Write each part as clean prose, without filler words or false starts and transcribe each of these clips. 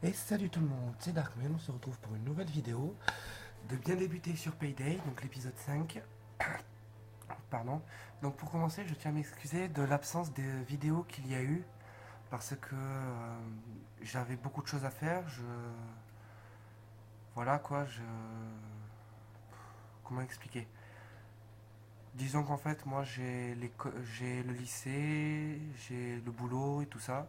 Et salut tout le monde, c'est Darkman, on se retrouve pour une nouvelle vidéo de bien débuter sur Payday, donc l'épisode 5. Pardon. Donc pour commencer, je tiens à m'excuser de l'absence des vidéos qu'il y a eu, parce que j'avais beaucoup de choses à faire, Voilà quoi, Comment expliquer. Disons qu'en fait, moi j'ai le lycée, j'ai le boulot et tout ça.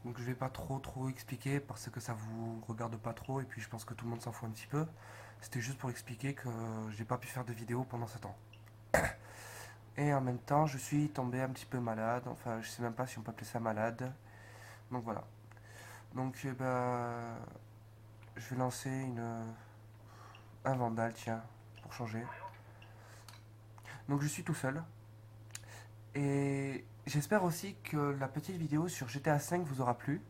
Donc je vais pas trop expliquer parce que ça vous regarde pas trop et puis je pense que tout le monde s'en fout un petit peu. C'était juste pour expliquer que j'ai pas pu faire de vidéo pendant ce temps. Et en même temps, je suis tombé un petit peu malade. Enfin, je sais même pas si on peut appeler ça malade. Donc voilà. Donc je vais lancer un Vandal, tiens, pour changer. Donc je suis tout seul. Et j'espère aussi que la petite vidéo sur GTA V vous aura plu.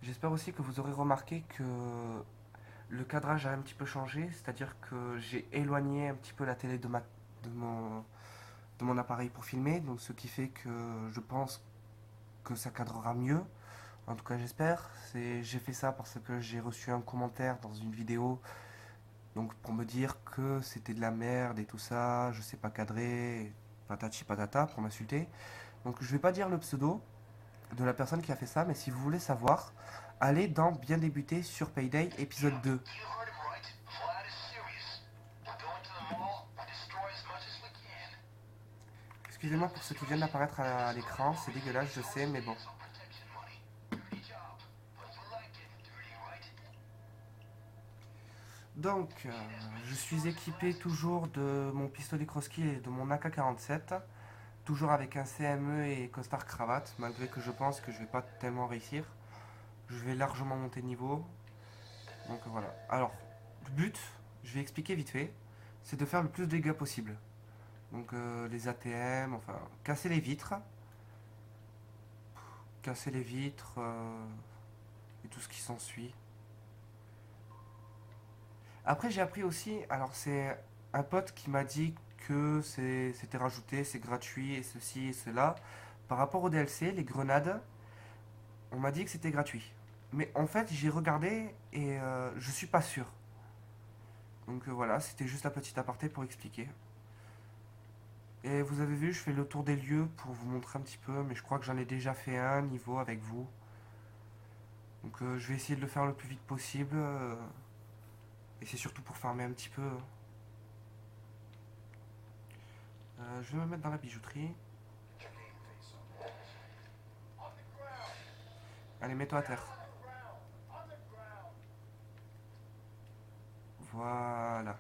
J'espère aussi que vous aurez remarqué que le cadrage a un petit peu changé, c'est-à-dire que j'ai éloigné un petit peu la télé de de mon appareil pour filmer, donc ce qui fait que je pense que ça cadrera mieux. En tout cas, j'espère. J'ai fait ça parce que j'ai reçu un commentaire dans une vidéo, donc pour me dire que c'était de la merde et tout ça, je sais pas cadrer, patati patata, pour m'insulter. Donc je vais pas dire le pseudo de la personne qui a fait ça, mais si vous voulez savoir, allez dans Bien débuter sur Payday épisode 2. Excusez-moi pour ceux qui viennent d'apparaître à l'écran, c'est dégueulasse, je sais, mais bon. Donc, je suis équipé toujours de mon pistolet Crosskey et de mon AK-47, toujours avec un CME et costard cravate, malgré que je pense que je vais pas tellement réussir. Je vais largement monter de niveau. Donc voilà. Alors, le but, je vais expliquer vite fait, c'est de faire le plus de dégâts possible. Donc les ATM, enfin, casser les vitres et tout ce qui s'ensuit. Après, j'ai appris aussi, alors c'est un pote qui m'a dit que c'était rajouté, c'est gratuit et ceci et cela. Par rapport au DLC, les grenades, on m'a dit que c'était gratuit. Mais en fait, j'ai regardé et je suis pas sûr. Donc voilà, c'était juste un petit aparté pour expliquer. Et vous avez vu, je fais le tour des lieux pour vous montrer un petit peu, mais je crois que j'en ai déjà fait un niveau avec vous. Donc je vais essayer de le faire le plus vite possible. Et c'est surtout pour farmer un petit peu. Je vais me mettre dans la bijouterie. Allez, mets-toi à terre. Voilà.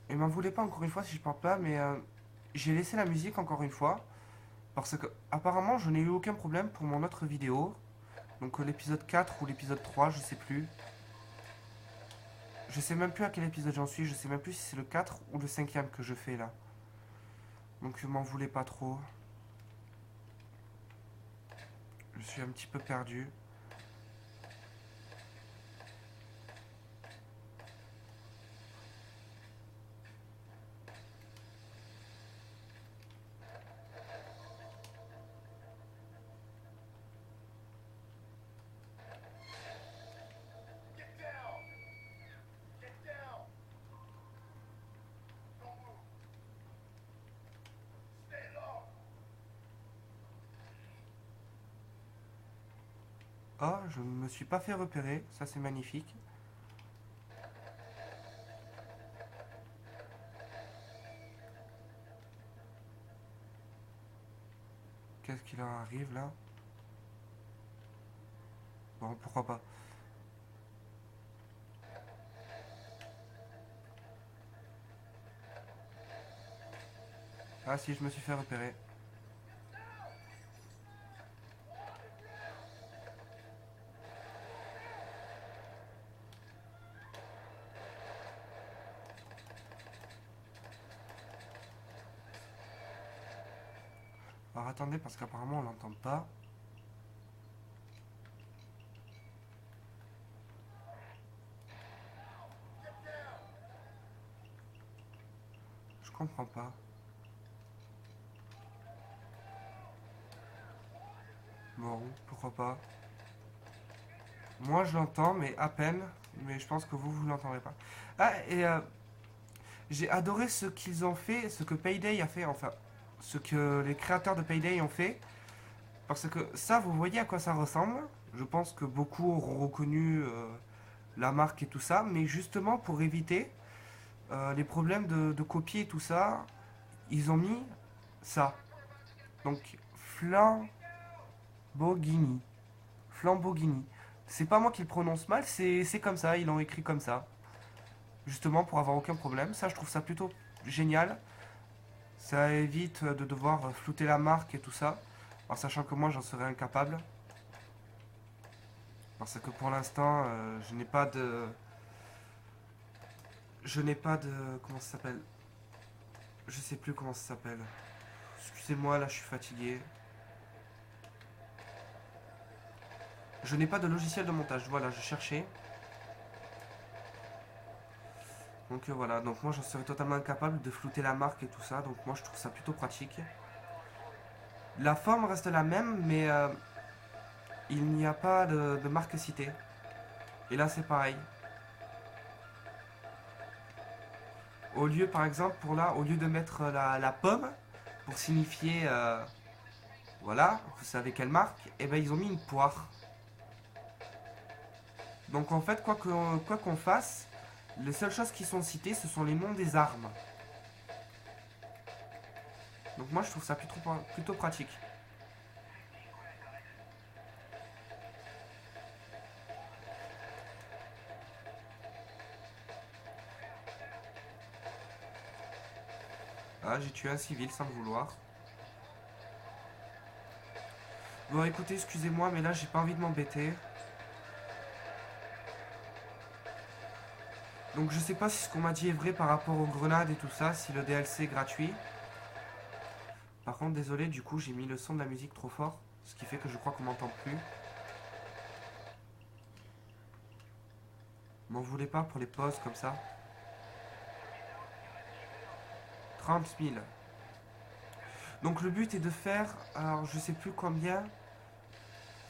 Et m'en voulez pas encore une fois si je parle pas, mais j'ai laissé la musique encore une fois. Parce que apparemment je n'ai eu aucun problème pour mon autre vidéo. Donc l'épisode 4 ou l'épisode 3, je sais plus. Je sais même plus à quel épisode j'en suis, je sais même plus si c'est le 4 ou le cinquième que je fais là. Donc m'en voulez pas trop. Je suis un petit peu perdu. Oh, je ne me suis pas fait repérer, ça c'est magnifique. Qu'est-ce qui leur arrive là? Bon, pourquoi pas. Ah si, je me suis fait repérer. Alors attendez, parce qu'apparemment on l'entend pas. comprends pas. Bon, pourquoi pas. Moi je l'entends, mais à peine. Mais je pense que vous l'entendrez pas. Ah, et j'ai adoré ce qu'ils ont fait, ce que Payday a fait, enfin. Ce que les créateurs de Payday ont fait. Parce que ça, vous voyez à quoi ça ressemble. Je pense que beaucoup auront reconnu la marque et tout ça. Mais justement, pour éviter les problèmes de copie et tout ça, ils ont mis ça. Donc, Flamborghini. Flamborghini. C'est pas moi qui le prononce mal, c'est comme ça, ils l'ont écrit comme ça. Justement pour avoir aucun problème. Ça, je trouve ça plutôt génial. Ça évite de devoir flouter la marque et tout ça. En sachant que moi, j'en serais incapable. Parce que pour l'instant, je n'ai pas de... Je n'ai pas de... Comment ça s'appelle? Je sais plus comment ça s'appelle. Excusez-moi, là, je suis fatigué. Je n'ai pas de logiciel de montage. Voilà, je cherchais. Donc voilà, donc moi j'en serais totalement incapable de flouter la marque et tout ça, donc moi je trouve ça plutôt pratique. La forme reste la même, mais il n'y a pas de marque citée. Et là c'est pareil. Au lieu par exemple, pour là, au lieu de mettre la pomme, pour signifier, voilà, vous savez quelle marque, et ben ils ont mis une poire. Donc en fait, quoi qu'on fasse, les seules choses qui sont citées, ce sont les noms des armes. Donc moi je trouve ça plutôt pratique. Ah, j'ai tué un civil sans le vouloir. Bon écoutez, excusez-moi, mais là j'ai pas envie de m'embêter. Donc je sais pas si ce qu'on m'a dit est vrai par rapport aux grenades et tout ça, si le DLC est gratuit. Par contre, désolé, du coup j'ai mis le son de la musique trop fort, ce qui fait que je crois qu'on m'entend plus. M'en voulez pas pour les pauses comme ça. 30 000. Donc le but est de faire, alors je sais plus combien.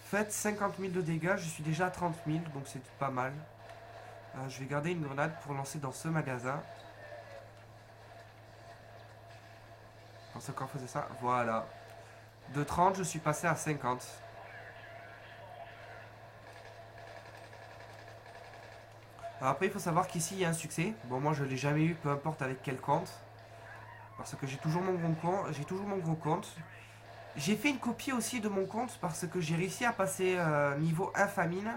Faites 50 000 de dégâts, je suis déjà à 30 000, donc c'est pas mal. Je vais garder une grenade pour lancer dans ce magasin. Quand ce qu'on faisait ça, voilà. De 30, je suis passé à 50. Alors après, il faut savoir qu'ici, il y a un succès. Bon, moi, je l'ai jamais eu, peu importe avec quel compte. Parce que j'ai toujours mon gros compte. J'ai toujours mon gros compte. J'ai fait une copie aussi de mon compte parce que j'ai réussi à passer niveau 1 famine.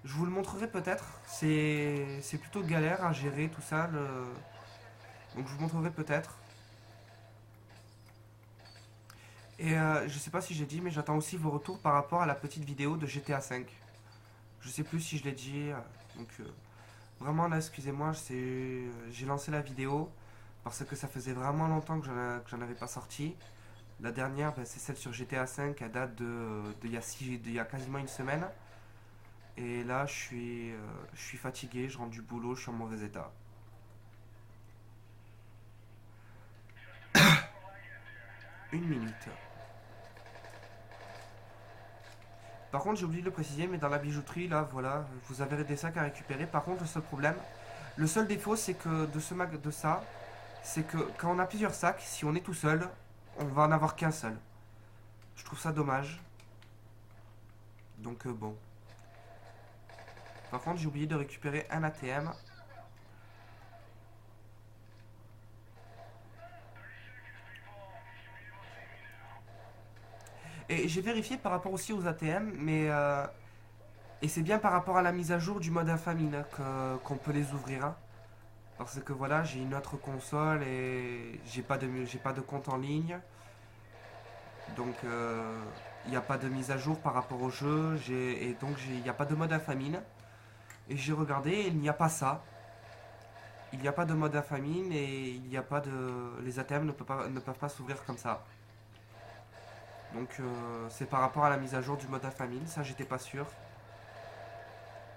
Je vous le montrerai peut-être. C'est plutôt galère à gérer tout ça. Donc je vous montrerai peut-être. Et je sais pas si j'ai dit, mais j'attends aussi vos retours par rapport à la petite vidéo de GTA V. Je sais plus si je l'ai dit. Donc vraiment là, excusez-moi, j'ai lancé la vidéo parce que ça faisait vraiment longtemps que j'en avais pas sorti. La dernière, ben, c'est celle sur GTA V, elle date d'il y a quasiment une semaine. Et là, je suis fatigué, je rentre du boulot, je suis en mauvais état. Une minute. Par contre, j'ai oublié de le préciser, mais dans la bijouterie, là, voilà, vous avez des sacs à récupérer. Par contre, le seul problème, le seul défaut, c'est que de ça, c'est que quand on a plusieurs sacs, si on est tout seul, on va en avoir qu'un seul. Je trouve ça dommage. Donc bon. Par contre, j'ai oublié de récupérer un ATM. Et j'ai vérifié par rapport aussi aux ATM, mais et c'est bien par rapport à la mise à jour du mode infamine qu'on peut les ouvrir. Hein. Parce que voilà, j'ai une autre console et j'ai pas de compte en ligne. Donc il n'y a pas de mise à jour par rapport au jeu. Et donc il n'y a pas de mode infamine. Et j'ai regardé et il n'y a pas ça. Il n'y a pas de mode infamine et il n'y a pas de. Les ATM ne peuvent pas s'ouvrir comme ça. Donc c'est par rapport à la mise à jour du mode infamine. Ça j'étais pas sûr.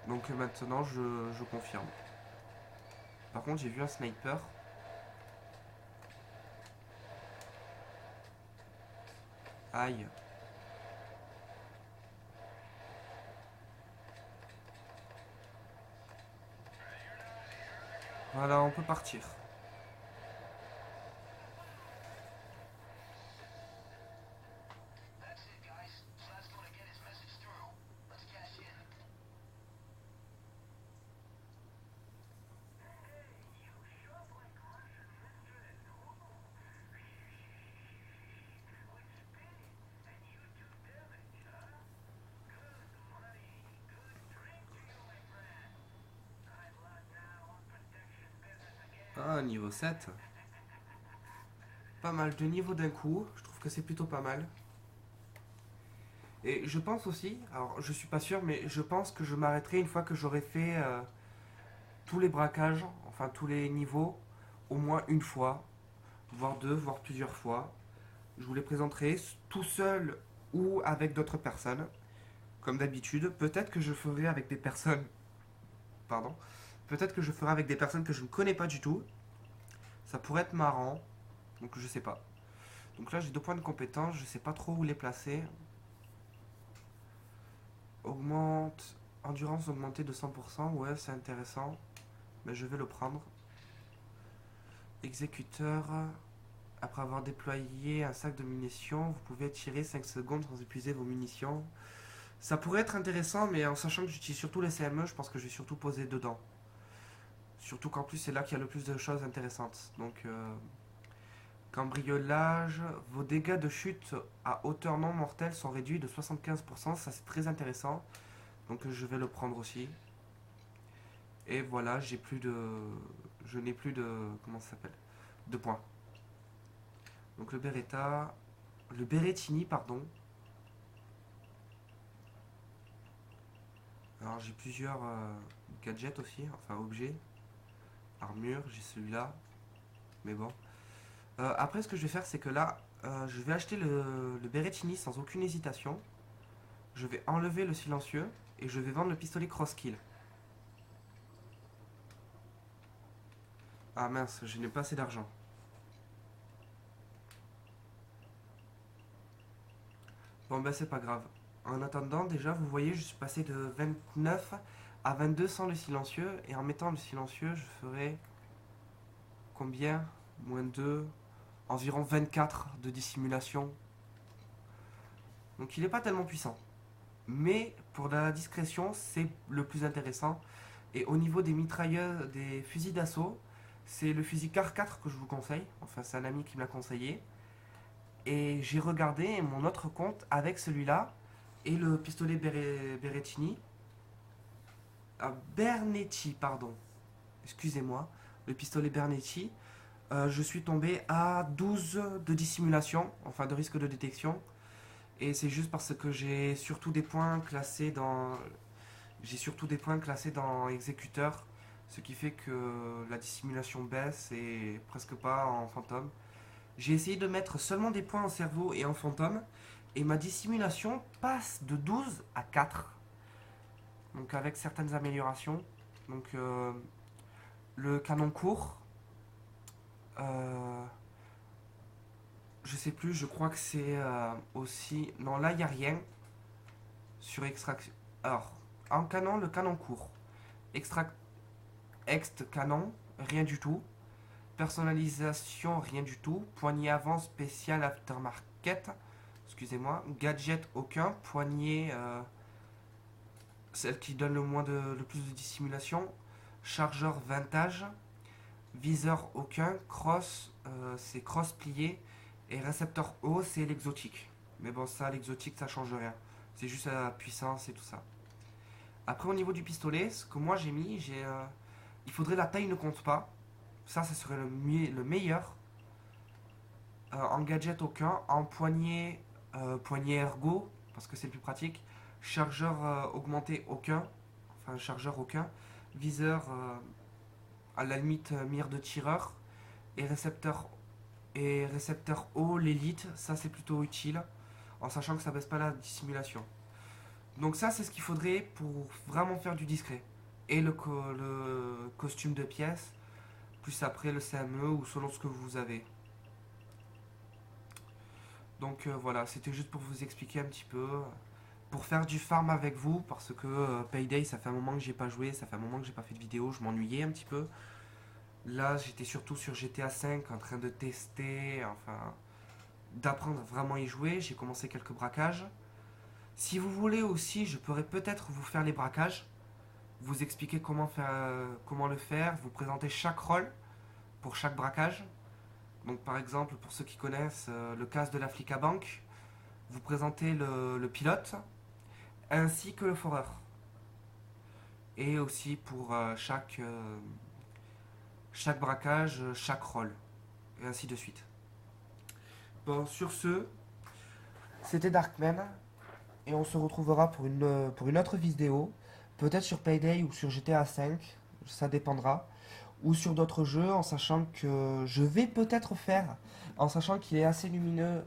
Donc maintenant je confirme. Par contre j'ai vu un sniper. Aïe. Voilà, on peut partir. Ah, niveau 7. Pas mal de niveaux d'un coup. Je trouve que c'est plutôt pas mal. Et je pense aussi, alors je suis pas sûr, mais je pense que je m'arrêterai une fois que j'aurai fait tous les braquages, enfin tous les niveaux, au moins une fois, voire deux, voire plusieurs fois. Je vous les présenterai tout seul ou avec d'autres personnes, comme d'habitude. Peut-être que je ferai avec des personnes, pardon, peut-être que je ferai avec des personnes que je ne connais pas du tout. Ça pourrait être marrant, donc je sais pas. Donc là j'ai 2 points de compétence, je sais pas trop où les placer. Augmente, endurance augmentée de 100%, ouais c'est intéressant, mais je vais le prendre. Exécuteur, après avoir déployé un sac de munitions, vous pouvez tirer 5 secondes sans épuiser vos munitions. Ça pourrait être intéressant, mais en sachant que j'utilise surtout les CME, je pense que je vais surtout poser dedans. Surtout qu'en plus, c'est là qu'il y a le plus de choses intéressantes. Donc, cambriolage, vos dégâts de chute à hauteur non mortelle sont réduits de 75%. Ça, c'est très intéressant. Donc, je vais le prendre aussi. Et voilà, j'ai plus de. Je n'ai plus de. Comment ça s'appelle? De points. Donc, le Beretta. Le Berettini, pardon. Alors, j'ai plusieurs gadgets aussi, enfin objets. Armure, j'ai celui-là. Mais bon. Après, ce que je vais faire, c'est que là, je vais acheter le Berettini sans aucune hésitation. Je vais enlever le silencieux et je vais vendre le pistolet Crosskill. Ah mince, je n'ai pas assez d'argent. Bon, ben c'est pas grave. En attendant, déjà, vous voyez, je suis passé de 29 à 22 sans le silencieux. Et en mettant le silencieux, je ferai combien? Moins 2, environ 24 de dissimulation. Donc il n'est pas tellement puissant. Mais pour la discrétion, c'est le plus intéressant. Et au niveau des mitrailleuses, des fusils d'assaut, c'est le fusil Car 4 que je vous conseille. Enfin, c'est un ami qui me l'a conseillé. Et j'ai regardé mon autre compte avec celui-là et le pistolet Berettini. Ah, Bernetti, pardon. Excusez-moi. Le pistolet Bernetti. Je suis tombé à 12 de dissimulation, enfin de risque de détection. Et c'est juste parce que j'ai surtout des points classés dans. J'ai surtout des points classés dans exécuteur, ce qui fait que la dissimulation baisse et presque pas en fantôme. J'ai essayé de mettre seulement des points en cerveau et en fantôme, et ma dissimulation passe de 12 à 4. Donc avec certaines améliorations. Donc le canon court, euh, je sais plus, je crois que c'est aussi. Non, là il n'y a rien sur extraction. Alors, en canon, le canon court. Extract Ext canon, rien du tout. Personnalisation, rien du tout. Poignée avant spécial aftermarket. Excusez-moi. Gadget, aucun. Poignée, celle qui donne le plus de dissimulation. Chargeur, vintage. Viseur, aucun. Cross, c'est cross plié. Et récepteur haut, c'est l'exotique. Mais bon, ça, l'exotique, ça change rien. C'est juste la puissance et tout ça. Après, au niveau du pistolet, ce que moi j'ai mis, il faudrait la taille ne compte pas. Ça serait le meilleur. En gadget, aucun. En poignée, poignée ergo, parce que c'est le plus pratique. Chargeur augmenté, aucun. Enfin, chargeur, aucun. Viseur, à la limite, mire de tireur. Et récepteur haut, l'élite, ça c'est plutôt utile. En sachant que ça baisse pas la dissimulation. Donc ça, c'est ce qu'il faudrait pour vraiment faire du discret. Et le costume de pièce, plus après le CME ou selon ce que vous avez. Donc voilà, c'était juste pour vous expliquer un petit peu, pour faire du farm avec vous, parce que Payday, ça fait un moment que j'ai pas joué, ça fait un moment que j'ai pas fait de vidéo, je m'ennuyais un petit peu. Là, j'étais surtout sur GTA V en train de tester, enfin, d'apprendre à vraiment y jouer. J'ai commencé quelques braquages. Si vous voulez aussi, je pourrais peut-être vous faire les braquages, vous expliquer comment le faire, vous présenter chaque rôle pour chaque braquage. Donc par exemple, pour ceux qui connaissent le cas de la flic à banque, vous présentez le pilote ainsi que le foreur. Et aussi pour chaque braquage, chaque rôle. Et ainsi de suite. Bon, sur ce, c'était Darkman. Et on se retrouvera pour une autre vidéo. Peut-être sur Payday ou sur GTA V. Ça dépendra. Ou sur d'autres jeux, en sachant que je vais peut-être faire, en sachant qu'il est assez lumineux,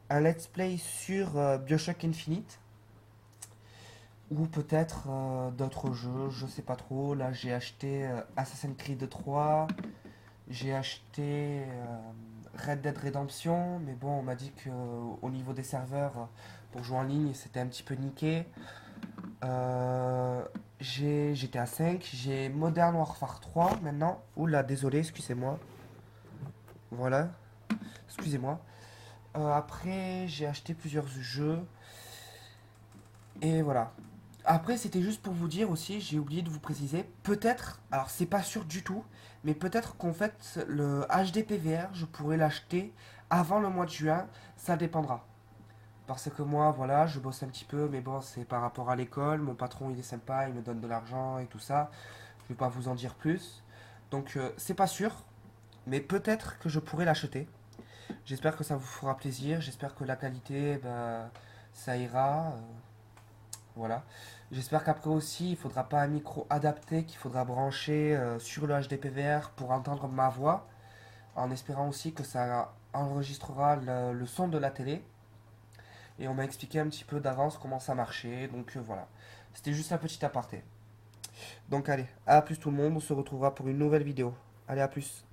un let's play sur BioShock Infinite. Ou peut-être d'autres jeux, je sais pas trop. Là, j'ai acheté Assassin's Creed 3. J'ai acheté Red Dead Redemption. Mais bon, on m'a dit qu'au niveau des serveurs, pour jouer en ligne, c'était un petit peu niqué. J'ai GTA 5. J'ai Modern Warfare 3 maintenant. Oula, désolé, excusez-moi. Voilà, excusez-moi. Après, j'ai acheté plusieurs jeux. Et voilà. Après, c'était juste pour vous dire aussi, j'ai oublié de vous préciser, peut-être, alors c'est pas sûr du tout, mais peut-être qu'en fait, le HD PVR, je pourrais l'acheter avant le mois de juin, ça dépendra. Parce que moi, voilà, je bosse un petit peu, mais bon, c'est par rapport à l'école, mon patron il est sympa, il me donne de l'argent et tout ça, je vais pas vous en dire plus. Donc, c'est pas sûr, mais peut-être que je pourrais l'acheter. J'espère que ça vous fera plaisir, j'espère que la qualité, bah, ça ira. Voilà. J'espère qu'après aussi, il faudra pas un micro adapté qu'il faudra brancher sur le HDPVR pour entendre ma voix, en espérant aussi que ça enregistrera le son de la télé. Et on m'a expliqué un petit peu d'avance comment ça marchait, donc voilà. C'était juste un petit aparté. Donc allez, à plus tout le monde, on se retrouvera pour une nouvelle vidéo. Allez, à plus.